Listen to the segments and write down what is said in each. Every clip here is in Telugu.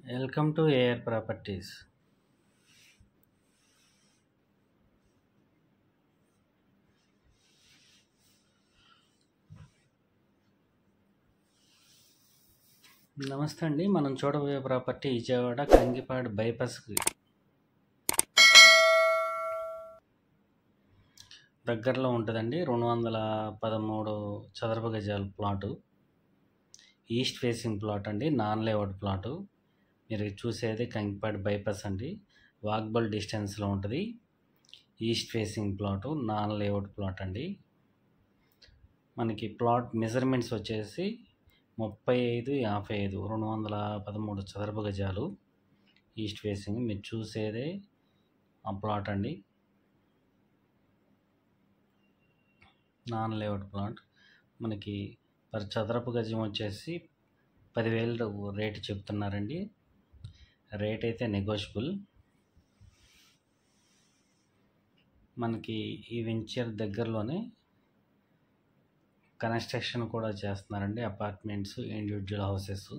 Welcome to AR Properties. నమస్తే అండి. మనం చూడబోయే ప్రాపర్టీ విజయవాడ కంగిపాడు బైపాస్కి దగ్గరలో ఉంటుందండి. 213 చదరపు గజాల ప్లాటు, ఈస్ట్ ఫేసింగ్ ప్లాట్ అండి, నాన్ లేఅవుట్ ప్లాటు. మీరు చూసేది కంగిపాడు బైపాస్ అండి, వాకబుల్ డిస్టెన్స్లో ఉంటుంది. East facing plot, non layout plot అండి. మనకి ప్లాట్ మెజర్మెంట్స్ వచ్చేసి 35, 55, 213 చదరపు గజాలు, ఈస్ట్ ఫేసింగ్. మీరు చూసేదే ఆ ప్లాట్ అండి, నాన్ లేఅవుట్ ప్లాట్. మనకి పర్ చదరపు గజం వచ్చేసి 10,000 రేటు చెప్తున్నారండి. రేట్ అయితే నెగోషియబుల్. మనకి ఈ వెంచర్ దగ్గరలోనే కన్స్ట్రక్షన్ కూడా చేస్తున్నారండి, అపార్ట్మెంట్స్, ఇండివిజువల్ హౌసెస్.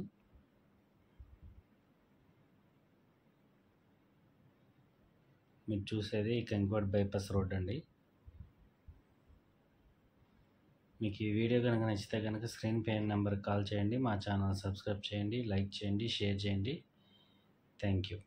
మీరు చూసేది కంగిపాడు బైపాస్ రోడ్ అండి. మీకు ఈ వీడియో కనుక నచ్చితే కనుక స్క్రీన్ పై నెంబర్కి కాల్ చేయండి, మా ఛానల్ సబ్స్క్రైబ్ చేయండి, లైక్ చేయండి, షేర్ చేయండి. Thank you.